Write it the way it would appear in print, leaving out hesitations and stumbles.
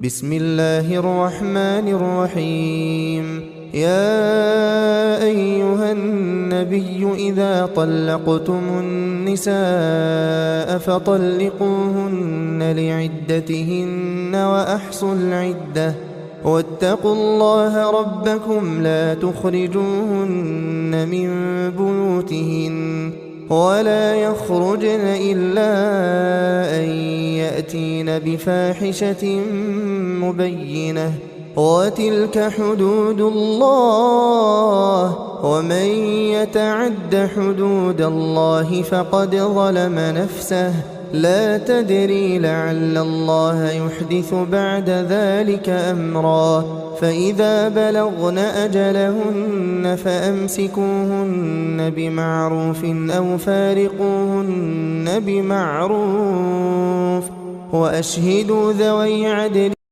بسم الله الرحمن الرحيم. يا أيها النبي إذا طلقتم النساء فطلقوهن لعدتهن وأحصوا العدة واتقوا الله ربكم لا تخرجوهن من بيوتهن ولا يخرجن إلا أن يأتين بفاحشة مبينة وتلك حدود الله ومن يتعد حدود الله فقد ظلم نفسه لا تدري لعل الله يحدث بعد ذلك أمرا فإذا بلغن أجلهن فأمسكوهن بمعروف أو فارقوهن بمعروف وأشهدوا ذوي عدل